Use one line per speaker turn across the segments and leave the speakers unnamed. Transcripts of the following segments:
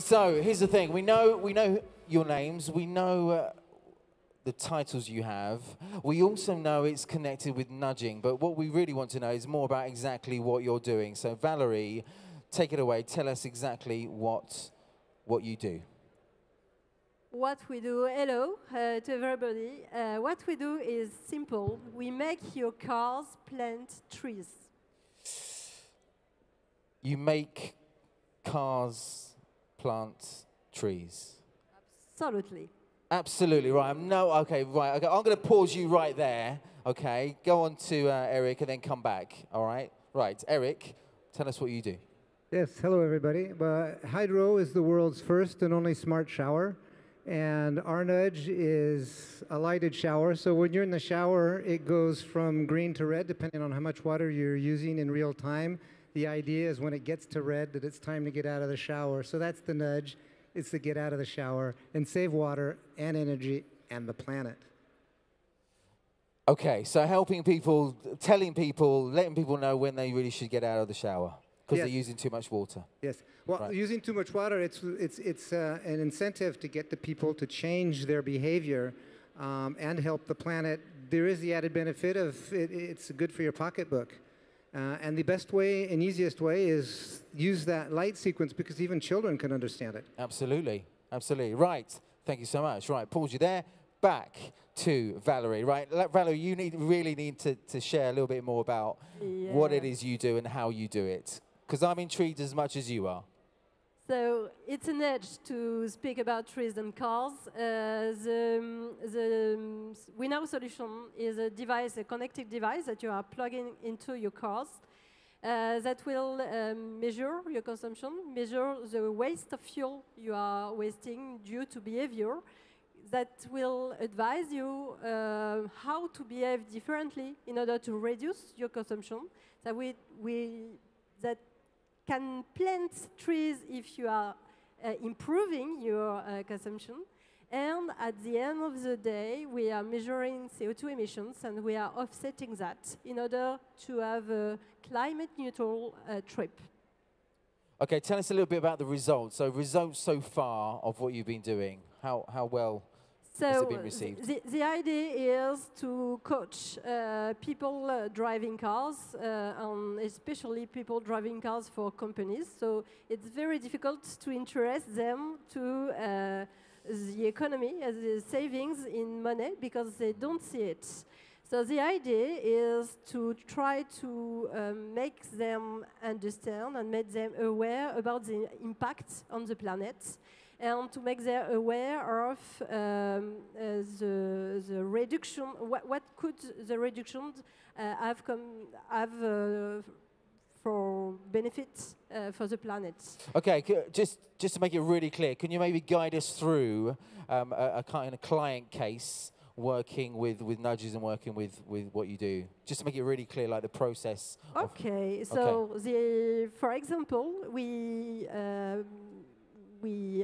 So here's the thing. We know your names. We know the titles you have. We also know it's connected with nudging. But what we really want to know is more about exactly what you're doing. So Valerie, take it away. Tell us exactly what you do.
What we do, hello to everybody. What we do is simple. We make your cars plant trees.
You make cars plant trees.
Absolutely.
Absolutely right. Okay. I'm going to pause you right there. Okay. Go on to Eric and then come back. All right. Right. Eric, tell us what you do.
Yes. Hello, everybody. Hydrao is the world's first and only smart shower. And our nudge is a lighted shower. So when you're in the shower, it goes from green to red, depending on how much water you're using in real time. The idea is when it gets to red that it's time to get out of the shower. So that's the nudge. It's to get out of the shower and save water and energy and the planet.
Okay, so helping people, telling people, letting people know when they really should get out of the shower because they're using too much water.
Yes. Well, using too much water, it's an incentive to get the people to change their behavior and help the planet. There is the added benefit of it's good for your pocketbook. And the best way and easiest way is use that light sequence because even children can understand it.
Absolutely. Absolutely. Right. Thank you so much. Right. Pause you there. Back to Valerie. Right. Valerie, you really need to share a little bit more about what it is you do and how you do it. Because I'm intrigued as much as you are.
So it's an edge to speak about trees and cars. The WeNow solution is a device, a connected device that you are plugging into your cars that will measure your consumption, measure the waste of fuel you are wasting due to behavior, that will advise you how to behave differently in order to reduce your consumption. That can plant trees if you are improving your consumption. And at the end of the day, we are measuring CO2 emissions and we are offsetting that in order to have a climate neutral trip.
Okay, tell us a little bit about the results. So results so far of what you've been doing. How well has it been received?
The idea is to coach people driving cars, and especially people driving cars for companies. So it's very difficult to interest them to the economy as the savings in money because they don't see it. So the idea is to try to make them understand and make them aware about the impact on the planet, and to make them aware of the reduction. What could the reduction have for benefits for the planet?
Okay, just to make it really clear, can you maybe guide us through a kind of client case working with nudges and working with what you do? Just to make it really clear, like the process.
Okay, so for example, we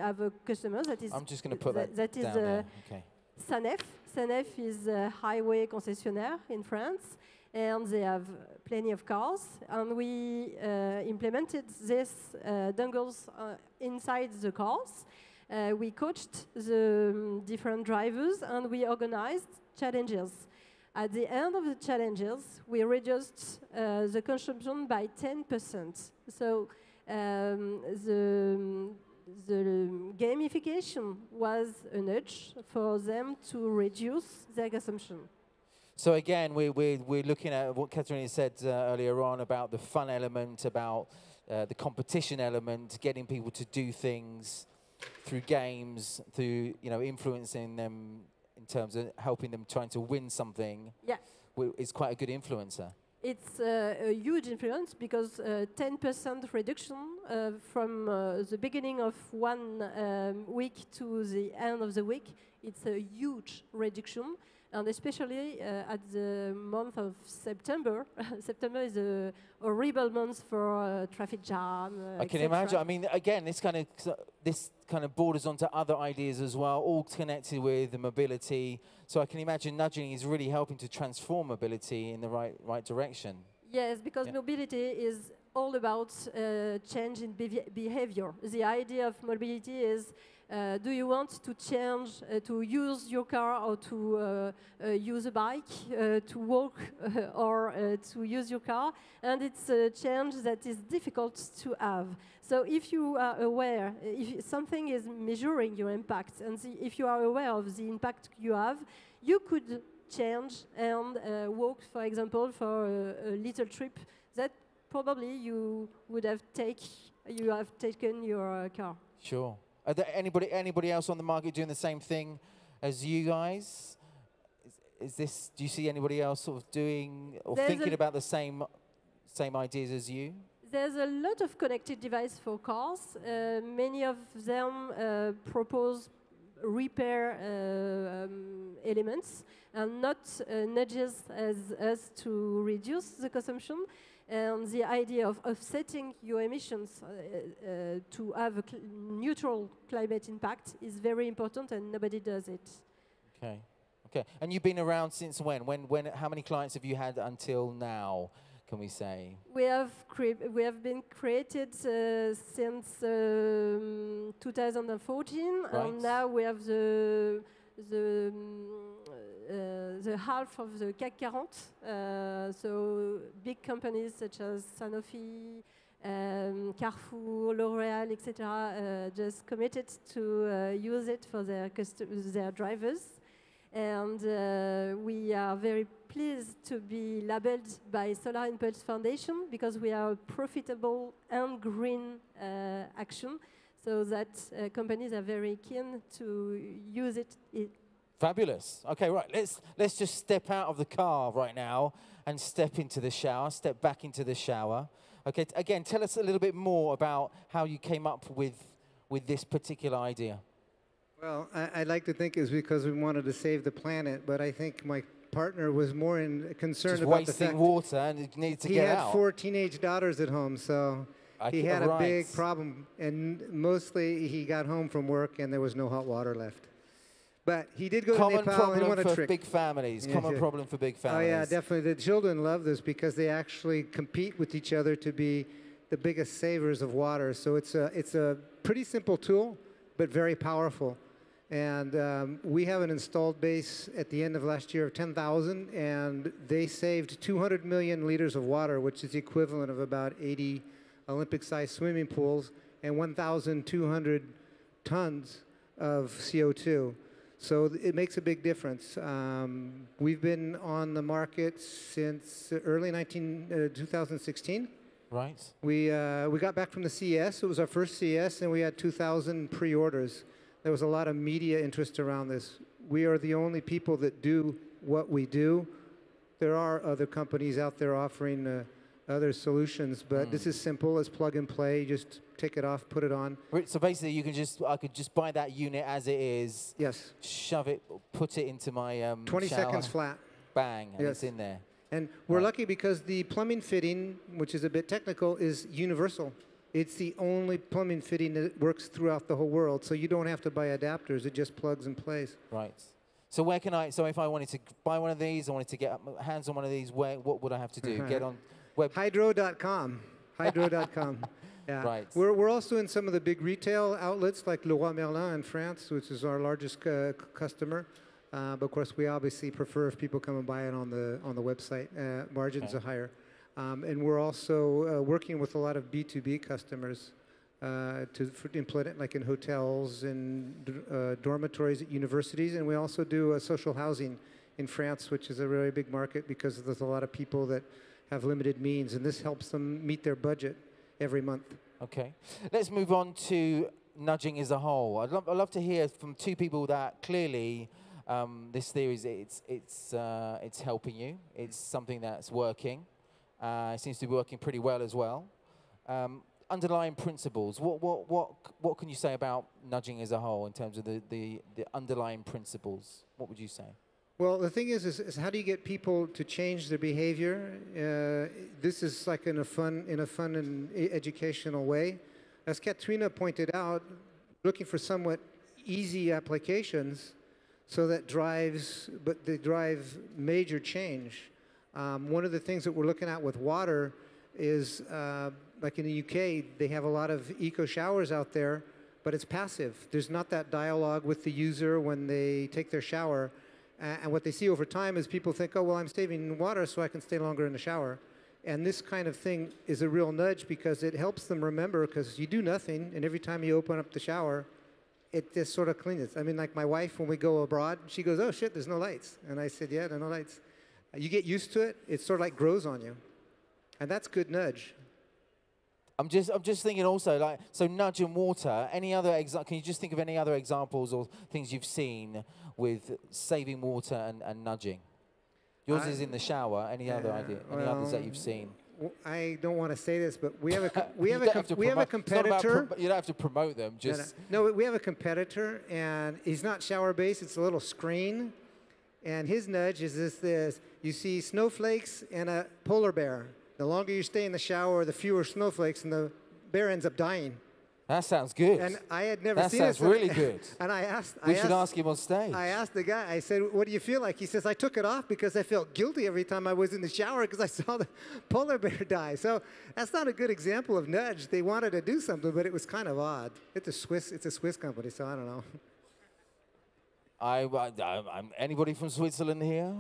have a customer that is.
I'm just going to put that down there. Okay.
Sanef. Sanef is a highway concessionaire in France, and they have plenty of cars. And we implemented these dongles inside the cars. We coached the different drivers, and we organized challenges. At the end of the challenges, we reduced the consumption by 10%. So the gamification was a nudge for them to reduce their consumption.
So again, we're looking at what Catherine said earlier on about the fun element, about the competition element, getting people to do things through games, through influencing them in terms of helping them trying to win something.
Yeah,
it's quite a good influencer.
It's a huge influence because 10% reduction from the beginning of one week to the end of the week, it's a huge reduction. And especially at the month of September. September is a horrible month for traffic jam.
I can imagine. I mean, again, this kind of borders onto other ideas as well, all connected with the mobility. So I can imagine nudging is really helping to transform mobility in the right direction.
Yes, because mobility is all about change in behavior. The idea of mobility is, do you want to change, to use your car or to use a bike, to walk or to use your car? And it's a change that is difficult to have. So if you are aware, if something is measuring your impact, and if you are aware of the impact you have, you could change and walk, for example, for a little trip that probably you would have taken your car.
Sure. Are there anybody else on the market doing the same thing as you guys? Do you see anybody else sort of doing or thinking about the same ideas as you?
There's a lot of connected devices for cars. Many of them propose repair elements and not nudges as us to reduce the consumption. And the idea of offsetting your emissions to have a neutral climate impact is very important, and nobody does it.
Okay, okay. And you've been around since when? How many clients have you had until now? Can we say?
We have been created since 2014,
right.
And now we have the half of the CAC 40. So big companies such as Sanofi, Carrefour, L'Oréal, etc. Just committed to use it for their drivers. And we are very pleased to be labeled by Solar Impulse Foundation because we are a profitable and green action, so that companies are very keen to use it.
Fabulous. Okay, right. Let's just step out of the car right now and step into the shower. Step back into the shower. Okay. Again, tell us a little bit more about how you came up with this particular idea.
Well, I'd like to think it's because we wanted to save the planet, but I think my partner was more concerned
just
about the fact
wasting water and it needed to get out.
He had 4 teenage daughters at home, so he had a big problem. And mostly he got home from work and there was no hot water left. But he did go to Nepal and he won a trick.
Common problem for big families.
Yes,
Common problem for big families.
Oh yeah, definitely. The children love this because they actually compete with each other to be the biggest savers of water. So it's a pretty simple tool, but very powerful. And we have an installed base at the end of last year of 10,000, and they saved 200 million liters of water, which is the equivalent of about 80 Olympic-sized swimming pools, and 1,200 tons of CO2. So it makes a big difference. We've been on the market since early 2016.
Right.
We got back from the CES. It was our first CES, and we had 2,000 pre-orders. There was a lot of media interest around this. We are the only people that do what we do. There are other companies out there offering other solutions, but this is simple. It's plug and play. You just take it off, put it on.
So basically, I could just buy that unit as it is.
Yes.
Shove it, put it into my
20
shower,
seconds flat.
Bang, and it's in there.
And we're lucky because the plumbing fitting, which is a bit technical, is universal. It's the only plumbing fitting that works throughout the whole world, so you don't have to buy adapters. It just plugs and plays.
Right. So where can so if I wanted to buy one of these, I wanted to get hands on one of these, what would I have to do? Get on web?
Hydrao.com. Hydrao.com. Yeah.
Right.
We're also in some of the big retail outlets like Leroy Merlin in France, which is our largest customer. But of course, we obviously prefer if people come and buy it on the website. Margins are higher. And we're also working with a lot of B2B customers to implement it, like in hotels and dormitories at universities. And we also do social housing in France, which is a really big market because there's a lot of people that have limited means. And this helps them meet their budget every month.
Okay. Let's move on to nudging as a whole. I'd love to hear from two people that clearly this theory it's helping you. It's something that's working. It seems to be working pretty well as well. Underlying principles. What can you say about nudging as a whole in terms of the underlying principles? What would you say?
Well, the thing is how do you get people to change their behavior? This is like in a fun and educational way. As Katrina pointed out, looking for somewhat easy applications so that they drive major change. One of the things that we're looking at with water, is like in the UK, they have a lot of eco showers out there, but it's passive. There's not that dialogue with the user when they take their shower. And what they see over time is people think, oh, well, I'm saving water so I can stay longer in the shower. And this kind of thing is a real nudge because it helps them remember, because you do nothing, and every time you open up the shower, it just sort of cleans it. I mean, like my wife, when we go abroad, she goes, oh, shit, there's no lights. And I said, yeah, there are no lights. You get used to it. It sort of like grows on you. And that's good nudge.
I'm just thinking also, like, so nudge and water, any other, can you just think of any other examples or things you've seen with saving water and nudging? Yours is in the shower. Any other idea? Any others that you've seen?
I don't want to say this, but we have a competitor.
You don't have to promote them. Just
no, we have a competitor, and he's not shower based. It's a little screen, and his nudge is this: you see snowflakes and a polar bear. The longer you stay in the shower, the fewer snowflakes, and the bear ends up dying.
That sounds good.
And I had never seen
this. That sounds really good.
And I asked...
We should ask him on stage.
I asked the guy, I said, what do you feel like? He says, I took it off because I felt guilty every time I was in the shower because I saw the polar bear die. So that's not a good example of nudge. They wanted to do something, but it was kind of odd. It's a Swiss company, so I don't know.
I'm anybody from Switzerland here?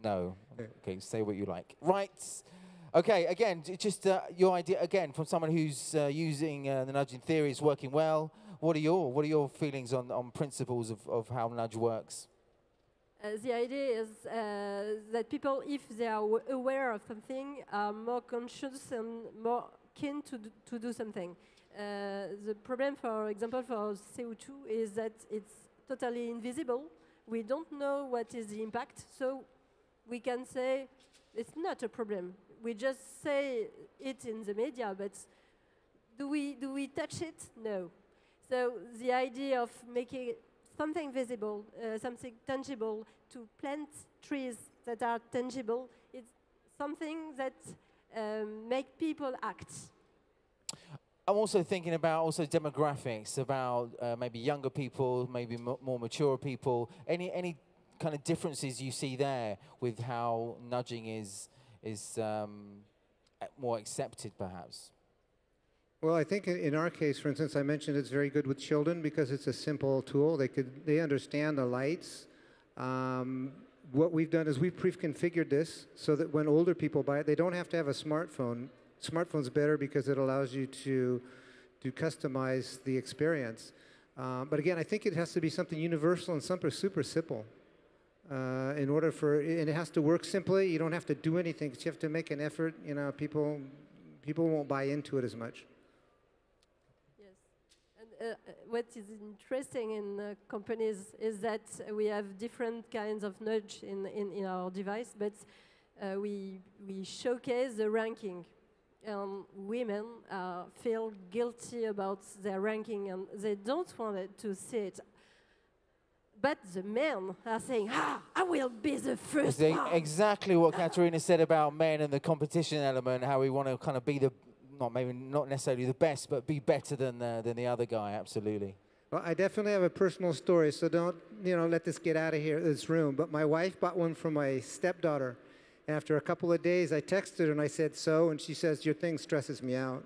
No. Okay, say what you like. Right. Okay, again, just your idea, again, from someone who's using the nudging theory, is working well. What are your feelings on principles of how nudge works?
The idea is that people, if they are aware of something, are more conscious and more keen to do something. The problem, for example, for CO2 is that it's totally invisible. We don't know what is the impact, so we can say it's not a problem. We just say it in the media, but do we touch it? No. So the idea of making something visible, something tangible, to plant trees that are tangible, it's something that make people act.
I'm also thinking about demographics, about maybe younger people, maybe more mature people. Any kind of differences you see there with how nudging is more accepted, perhaps?
Well, I think in our case, for instance, I mentioned it's very good with children because it's a simple tool. They understand the lights. What we've done is we've pre-configured this so that when older people buy it, they don't have to have a smartphone. Smartphone's better because it allows you to customize the experience. But again, I think it has to be something universal and something super simple. In order for, and it has to work simply. You don't have to do anything. You have to make an effort. You know, people won't buy into it as much.
Yes, and what is interesting in companies is that we have different kinds of nudge in our device, but we showcase the ranking. Women feel guilty about their ranking, and they don't want to see it. But the men are saying, I will be the first one.
Exactly what Katerina said about men and the competition element, how we want to kind of be not necessarily the best, but be better than the other guy, absolutely.
Well, I definitely have a personal story, so don't, let this get out of this room. But my wife bought one for my stepdaughter. After a couple of days, I texted her and I said, so? And she says, your thing stresses me out.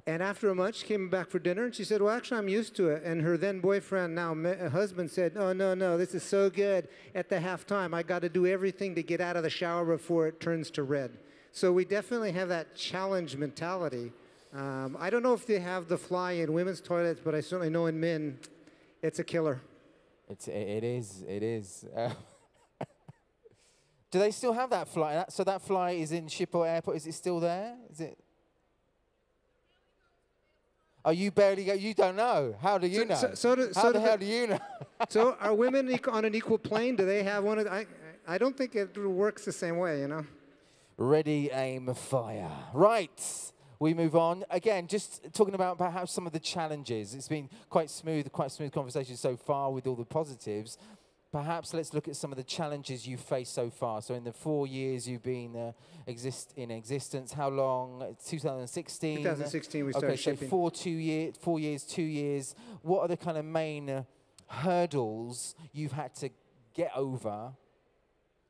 And after a month, she came back for dinner, and she said, well, actually, I'm used to it. And her then boyfriend, now husband, said, oh, no, this is so good. At the halftime, I got to do everything to get out of the shower before it turns to red. So we definitely have that challenge mentality. I don't know if they have the fly in women's toilets, but I certainly know in men, it's a killer.
It is. Do they still have that fly? So that fly is in Schiphol Airport. Is it still there? Is it? Oh, you barely go. You don't know. How do you know? How the hell do you know?
So are women on an equal plane? Do they have one of the, I don't think it works the same way,
Ready, aim, fire. Right. We move on. Again, just talking about perhaps some of the challenges. It's been quite smooth conversation so far with all the positives. Perhaps let's look at some of the challenges you've faced so far. So in the 4 years you've been in existence, how long? 2016?
2016 we started shipping.
Okay, so 4 years, 2 years. What are the kind of main hurdles you've had to get over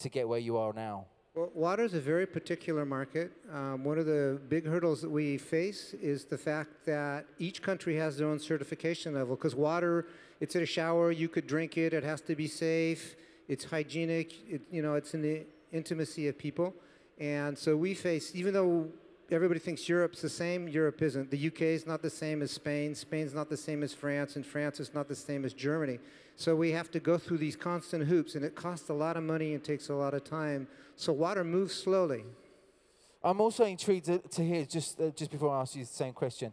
to get where you are now?
Well, water is a very particular market. One of the big hurdles that we face is the fact that each country has their own certification level. Because water, it's in a shower, you could drink it, it has to be safe, it's hygienic, it's in the intimacy of people. And so we face, even though everybody thinks Europe's the same, Europe isn't. The UK is not the same as Spain, Spain's not the same as France, and France is not the same as Germany. So we have to go through these constant hoops, and it costs a lot of money and takes a lot of time. So water moves slowly.
I'm also intrigued to hear, just before I ask you the same question,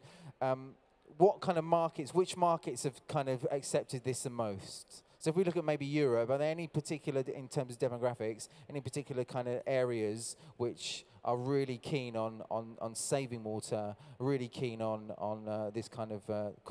what kind of markets, which markets have kind of accepted this the most? So if we look at maybe Europe, are there any particular, in terms of demographics, any particular kind of areas which are really keen on saving water, really keen on this kind of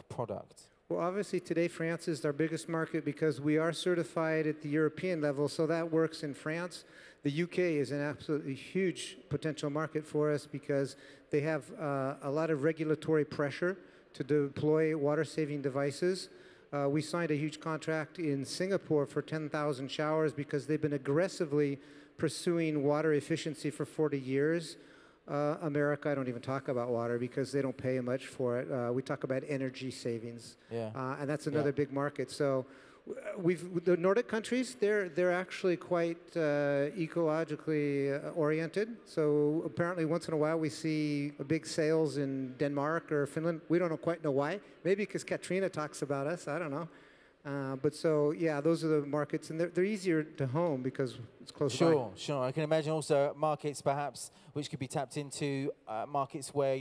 product?
Well, obviously today France is our biggest market because we are certified at the European level, so that works in France. The UK is an absolutely huge potential market for us because they have a lot of regulatory pressure to deploy water-saving devices. We signed a huge contract in Singapore for 10,000 showers because they've been aggressively pursuing water efficiency for 40 years. America, I don't even talk about water because they don't pay much for it. We talk about energy savings, and that's another big market. So the Nordic countries, they're actually quite ecologically oriented. So apparently once in a while we see big sales in Denmark or Finland. We don't quite know why. Maybe because Katrina talks about us. I don't know. But so, yeah, those are the markets, and they're easier to home because it's close by.
Sure. I can imagine also markets perhaps which could be tapped into, markets where,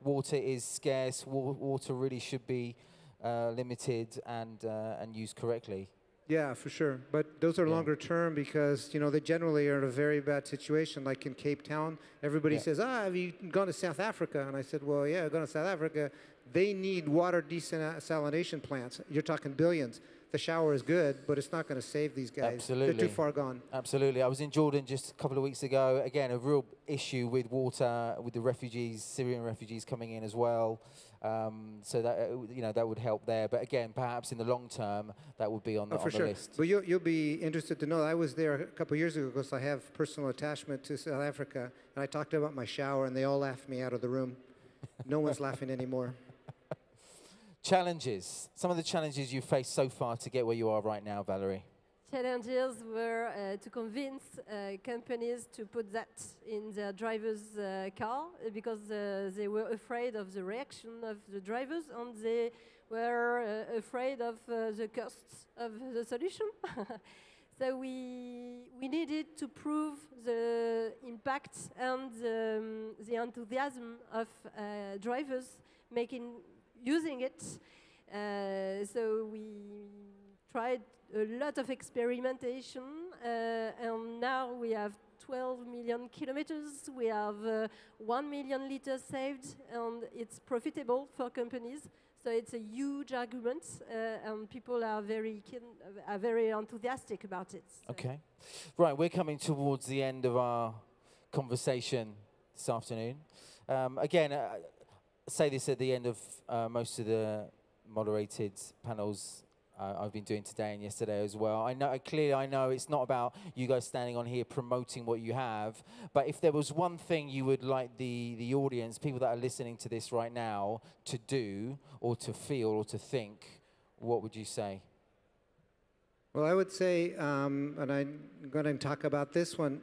water is scarce, water really should be limited and used correctly.
Yeah, for sure. But those are longer term because, they generally are in a very bad situation. Like in Cape Town, everybody says, have you gone to South Africa? And I said, well, yeah, I've gone to South Africa. They need water desalination plants. You're talking billions. The shower is good, but it's not going to save these guys.
Absolutely.
They're too far gone.
Absolutely. I was in Jordan just a couple of weeks ago. Again, a real issue with water, with the refugees, Syrian refugees coming in as well. So that, that would help there. But again, perhaps in the long term, that would be on the list.
But you'll be interested to know, I was there a couple of years ago because I have personal attachment to South Africa. And I talked about my shower, and they all laughed me out of the room. No one's laughing anymore.
Challenges. Some of the challenges you've faced so far to get where you are right now, Valerie.
Challenges were to convince companies to put that in their drivers' car because they were afraid of the reaction of the drivers and they were afraid of the costs of the solution. So we needed to prove the impact and the enthusiasm of drivers using it. So we tried a lot of experimentation, and now we have 12 million kilometers. We have 1 million liters saved, and it's profitable for companies. So it's a huge argument, and people are very enthusiastic about it. So.
Okay. Right, we're coming towards the end of our conversation this afternoon. Again, say this at the end of most of the moderated panels I've been doing today and yesterday as well. I know it's not about you guys standing on here promoting what you have, but if there was one thing you would like the audience, people that are listening to this right now, to do or to feel or to think, what would you say?
Well, I would say, and I'm going to talk about this one,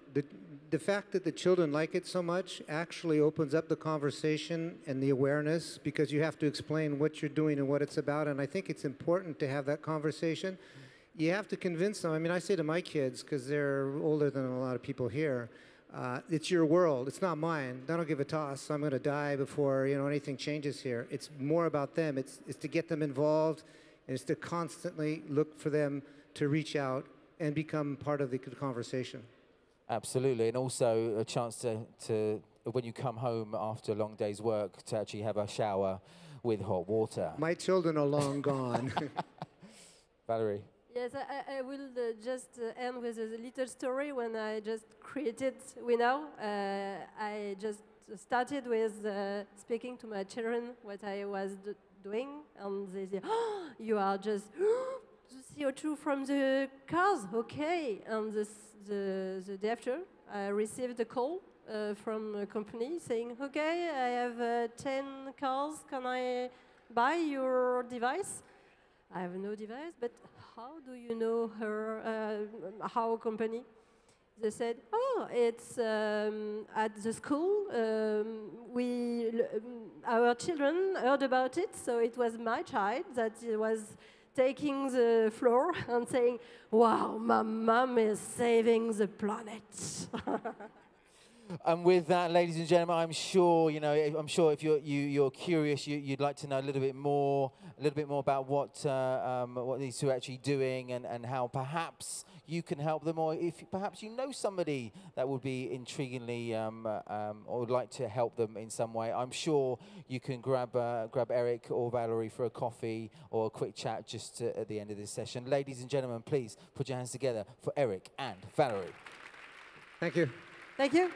the fact that the children like it so much actually opens up the conversation and the awareness because you have to explain what you're doing and what it's about, and I think it's important to have that conversation. You have to convince them. I mean, I say to my kids, because they're older than a lot of people here, it's your world, it's not mine. I don't give a toss. I'm going to die before anything changes here. It's more about them. It's to get them involved, and it's to constantly look for them to reach out and become part of the conversation.
Absolutely, and also a chance to when you come home after a long day's work, to actually have a shower with hot water.
My children are long gone.
Valerie?
Yes, I will just end with a little story. When I just created WeNow, I just started with speaking to my children what I was doing, and they say, "Oh, you are just the CO2 from the cars, okay." And the day after, I received a call from a company saying, okay, I have 10 cars, can I buy your device? I have no device, but how do you know our company? They said, oh, it's at the school. Our children heard about it, so it was my child that was taking the floor and saying, wow, my mom is saving the planet.
And with that, ladies and gentlemen, I'm sure if you're curious, you'd like to know a little bit more about what these two are actually doing and how perhaps you can help them, or if perhaps you know somebody that would be intriguingly or would like to help them in some way. I'm sure you can grab Eric or Valerie for a coffee or a quick chat just at the end of this session. Ladies and gentlemen, please put your hands together for Eric and Valerie.
Thank you.
Thank you.